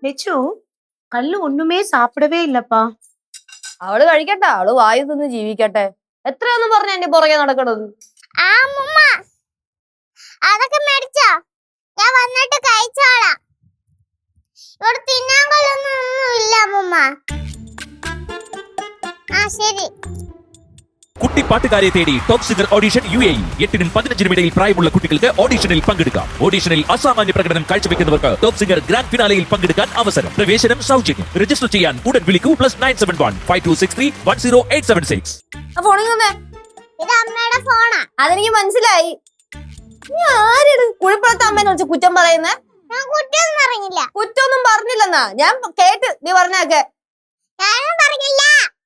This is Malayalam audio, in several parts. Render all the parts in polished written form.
லெச்சு കല്ലു ഒന്നുമേ സാപ്പിടവേ ഇല്ലപ്പാ. അവള് കഴിക്കട്ടെ, അവള് വായു തിന്ന് ജീവിക്കട്ടെ. എത്രയൊന്നും പറഞ്ഞ എന്റെ പുറകെ നടക്കണത്. അതൊക്കെ മേടിച്ചോ? ഞാൻ വന്നിട്ട് കഴിച്ചോളാം. ഇവിടെ തിന്നാൻ കൊള്ളൊന്നും ഇല്ല അമ്മൂമ്മ. ശരി. കുട്ടി പാട്ടുകാരെ തേടി ടോപ്പ് സിംഗർ ഓഡിഷൻ UAE 8-നും 15-നും ഇടയിൽ പ്രായമുള്ള കുട്ടികൾക്ക് ഓഡിഷനിൽ പങ്കെടുക്കാം. ഓഡിഷനിൽ അസാമാന്യ പ്രകടനം കാഴ്ചവെക്കുന്നവർക്ക് ടോപ്പ് സിംഗർ ഗ്രാൻഡ് ഫിനാലയിൽ പങ്കെടുക്കാൻ അവസരം. പ്രവേശനം സൗജന്യം. രജിസ്റ്റർ ചെയ്യാൻ ഉടൻ വിളിക്കൂ +971 5263 10876. ഇത് അമ്മയുടെ ഫോണാ. അതെനിക്ക് മനസ്സിലായി. ആരാണ് കുഴിപ്പുറത്തെ അമ്മേനെ വിളിച്ച് കുറ്റം പറയുന്നേ? ഞാൻ കുറ്റമൊന്നും പറഞ്ഞില്ല. കുറ്റമൊന്നും പറഞ്ഞില്ലെന്നാ ഞാൻ കേട്ട്. നീ പറഞ്ഞേക്കെ. ഞാനും പറഞ്ഞില്ല.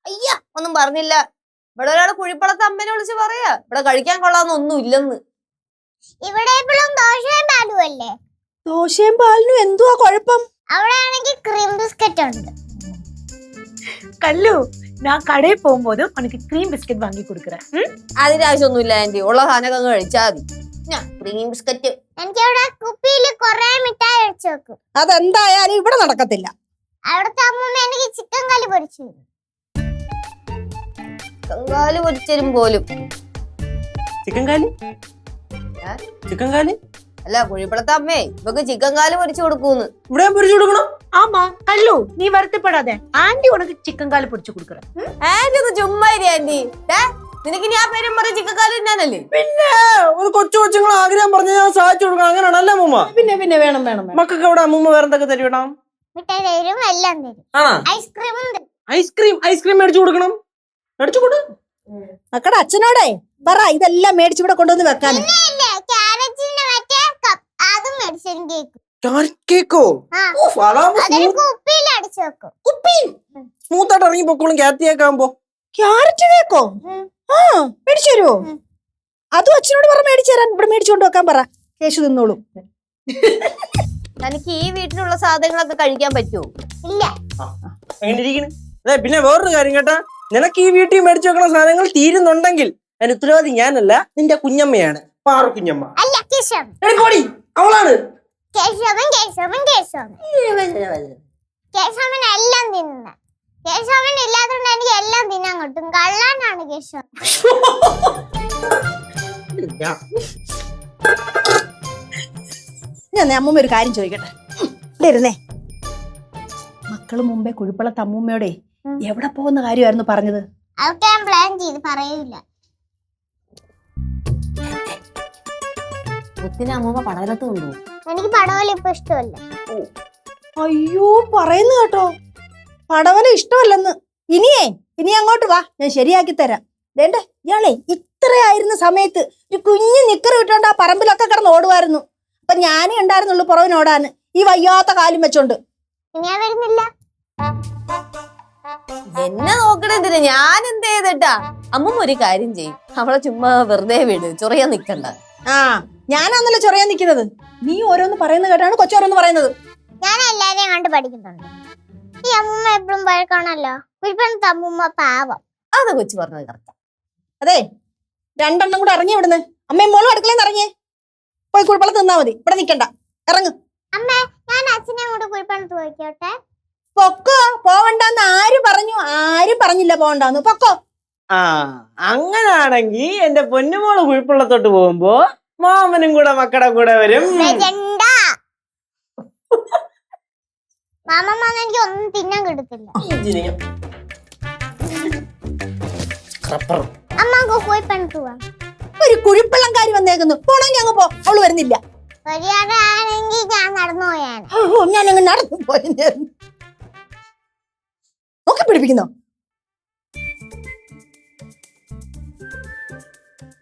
അയ്യ, ഒന്നും പറഞ്ഞില്ല. ഇവിടെ ഒരാള് കുഴിപ്പുറത്തെ അമ്മേനെ വിളിച്ച് പറയാ ഇവിടെ കഴിക്കാൻ കൊള്ളാന്നൊന്നും ഇല്ലെന്ന്. ഇവിടെ എപ്പോഴും ദോശയും പാലും അല്ലേ? ദോശയും പാലിനും എന്തുവാ കുഴപ്പം? അവിടെ ആണെങ്കിൽ ക്രീം ബിസ്ക്കറ്റ് ഉണ്ട്. കല്ലു ഞാൻ കടയിൽ പോകുമ്പോൾ ഉനക്ക് ക്രീം ബിസ്ക്കറ്റ് വാങ്ങി കൊടുക്കറേൻ. അതിന്റെ ആവശ്യമൊന്നുമില്ല ആന്റി, ഉള്ള സാധനം കഴിച്ചാ മതി. ക്രീം ബിസ്ക്കറ്റ് എനിക്ക് അവിടെ കുപ്പിയിൽ കുറെ മിഠായി അടിച്ചു വെക്കും. അതെന്തായാലും ഇവിടെ നടക്കത്തില്ല. അവിടുത്തെ അമ്മൂമ്മ എനിക്ക് ചിക്കൻ കറി പൊരിച്ചു. ചിക്കൻ പൊരിച്ചരും പോലും. ചിക്കൻ കാല് അല്ല, കുഴിപ്പുറത്തെ അമ്മേ ഇവക്ക് ചിക്കൻ കാല് പൊരിച്ചു കൊടുക്കൂന്ന്. ഇവിടെ പൊരിച്ചു കൊടുക്കണം. ஆமா கல்லு நீ வருத்தப்படாத, ஆண்டி உனக்கு சிக்கன் கால் பொரிச்சு கொடுக்கறேன். ആന്റി ഒന്ന് ചുമ്മാ ഇരി ആന്റി. നിനക്ക് ഞാൻ പേരും പറയും ചിക്കൻ കാല് തിന്നാനല്ലേ? പിന്നെ ഒരു കൊച്ചുങ്ങൾ ആഗ്രഹം പറഞ്ഞ ഞാൻ സാധിച്ചു കൊടുക്കണം. അങ്ങനെയാണല്ലേ അമ്മൂമ്മ? പിന്നെ വേണം മക്കൾക്ക് അവിടെ അമ്മൂമ്മ വേറെന്തൊക്കെ തരും? മിഠായി തരും, എല്ലാം തരും. ഐസ്ക്രീമും തരും. ഐസ്ക്രീം മേടിച്ചു കൊടുക്കണം. മേടിച്ചു കൊടു. മക്കളുടെ അച്ഛനോടെ പറ ഇതെല്ലാം മേടിച്ച് ഇവിടെ കൊണ്ടുവന്ന് വെക്കാൻ. അതും മേടിച്ചും കേക്കും. കേക്കോ? കുപ്പിയിൽ അടിച്ചു വെക്കും. സ്മൂത്തായിട്ട് ഇറങ്ങി പൊക്കോളും. ക്യാരറ്റ് ക്യാരറ്റ് കേക്കോ? മേടിച്ചു തരുവോ? അതും അച്ഛനോട് പറ മേടിച്ചു തരാൻ. ഇവിടെ മേടിച്ചു കൊണ്ട് വെക്കാൻ പറ. കേശു തിന്നോളൂ. തനിക്ക് ഈ വീട്ടിലുള്ള സാധനങ്ങളൊക്കെ കഴിക്കാൻ പറ്റുമോ? ഇല്ല. അതെ, പിന്നെ വേറൊരു കാര്യം കേട്ടാ, നിനക്ക് ഈ വീട്ടിൽ മേടിച്ചു വെക്കണ സാധനങ്ങൾ തീരുന്നുണ്ടെങ്കിൽ അതിന് ഉത്തരവാദി ഞാനല്ല, നിന്റെ കുഞ്ഞമ്മയാണ്. പാറു കുഞ്ഞമ്മ. അല്ല, കേശവൻ. അവളാണ്. കേശവൻ എല്ലാം തിന്നുന്നത്. കേശവൻ ഇല്ലാത്തതുകൊണ്ട് എനിക്ക് എല്ലാം തിന്നാൻ കിട്ടും. കള്ളനാണ് കേശവൻ. ഞാൻ അമ്മൂമ്മ ഒരു കാര്യം ചോദിക്കട്ടെ. ഇരുന്നേ. മക്കള് മുമ്പേ കുഴിപ്പുളത്ത് അമ്മൂമ്മയോടെ എവിടെ പോകുന്ന കാര്യമായിരുന്നു പറഞ്ഞത്? അതൊക്കെ ഞാൻ പ്ലാൻ ചെയ്ത് പറയൂല. അമ്മൂമ്മ പടവലത്ത് കൊണ്ടുപോകും. എനിക്ക് പടവല ഇപ്പൊ ഇഷ്ടമല്ല. അയ്യോ, പറയുന്നു കേട്ടോ, പടവല ഇഷ്ടമല്ലെന്ന്. ഇനി അങ്ങോട്ട് വാ, ഞാൻ ശരിയാക്കി തരാം. വേണ്ടേ, ഇയാളെ ഇത്രയായിരുന്ന സമയത്ത് ഒരു കുഞ്ഞു നിക്കറ് വിട്ടോണ്ട് ആ പറമ്പിലൊക്കെ കിടന്ന് ഓടുമായിരുന്നു. അപ്പൊ ഞാനേ ഉണ്ടായിരുന്നുള്ളൂ പുറവിനോടാന്, ഈ വയ്യാത്ത കാലും വെച്ചോണ്ട്. ഞാൻ വരുന്നില്ല. എന്നെ നോക്കണെന്തിന്? ഞാൻ എന്ത് ചെയ്തിട്ടാ? അമ്മൂമ്മ ഒരു കാര്യം ചെയ്യും, അവളെ ചുമ്മാ വെറുതെ വിട്, ചൊറിയാൻ നിക്കണ്ട. ഞാനാന്നല്ലോ ചൊറിയാൻ നിക്കുന്നത്. നീ ഓരോന്ന് പറയുന്നത് കേട്ടാണ് കൊച്ചോരോന്ന് പറയുന്നത്. ഞാൻ എല്ലാരെയും കണ്ട് പഠിക്കുന്നുണ്ട്. ഈ അമ്മൂമ്മ എപ്പോഴും പഴക്കണല്ലോ. കുഴിപ്പുറത്തെ അമ്മൂമ്മ പാവം. അത് കൊച്ചു പറഞ്ഞത് കറക്റ്റാ. അതെ, രണ്ടെണ്ണം കൂടെ ഇറങ്ങി ഇവിടുന്ന്. അമ്മയും മോളും അടുക്കളയിൽ ഇറങ്ങിയേ. പോയി കുഴിപ്പുറത്ത് നിന്നാ മതി, ഇവിടെ നിക്കണ്ട. ഇറങ്ങ്. അമ്മ, ഞാൻ അച്ഛനെ കൂടെ കുഴിപ്പുറത്ത് പോയിക്കോട്ടെ? പൊക്കോ. പോവണ്ടെന്ന് ആര് പറഞ്ഞു? ആരും പറഞ്ഞില്ല പോവണ്ടെന്ന്. പൊക്കോ. അങ്ങനാണെങ്കി എന്റെ പൊന്നുമോള് കുഴിപ്പുള്ളത്തോട്ട് പോകുമ്പോ മാമനും കൂടെ മക്കളുടെ കൂടെ വരും. മാമ എനിക്ക് ഒന്നും തിന്നാൻ കിട്ടത്തില്ല. അമ്മ കുഴിപ്പുറത്ത് പോവാ. ഒരു കുഴിപ്പള്ളംകാരി വന്നേക്കുന്നു. പോണെങ്കിൽ അങ്ങ് പോ. അവള് വരുന്നില്ല. വരികയാണെങ്കിൽ ഞാൻ നടന്നു പോയാണ്. ഞാനങ്ങ് നടന്നു പോയി. നോക്കി പിടിപ്പിക്കുന്നോ?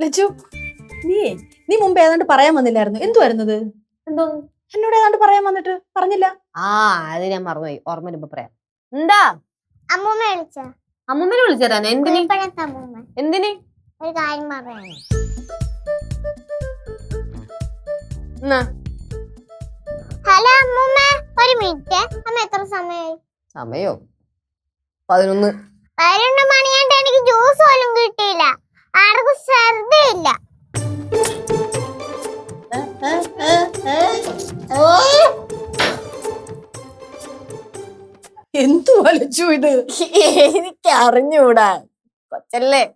ലച്ചു, നീ മുമ്പ് ഏതാണ്ട് പറയാൻ വന്നില്ലായിരുന്നു? എന്തുവായിരുന്നത്? എന്തോ എന്നോട് ഏതാണ്ട് പറയാൻ വന്നിട്ട് പറഞ്ഞില്ല. അത് ഞാൻ മറന്നുപോയി. ഓർമ്മ വരുമ്പോ പറയാം. എന്താ? അമ്മൂമ്മ വിളിച്ച. അമ്മൂമ്മനെ വിളിച്ചേരാനോ? എന്തിന്? അമ്മൂമ്മ എന്തിന്? ഒരു കാര്യം പറയാൻ. ഹലോ അമ്മൂമ്മ, ഒരു മിനിറ്റ്. അമ്മ എത്ര സമയമായി? സമയോ 11. 11 മണിയാണ്ട് എനിക്ക് ജ്യൂസ് പോലും കിട്ടിയില്ല. ആർക്കും ശ്രദ്ധയില്ല. എന്തു വലിച്ചു ഇത്? എനിക്ക് അറിഞ്ഞൂടാ, കൊച്ചല്ലേ.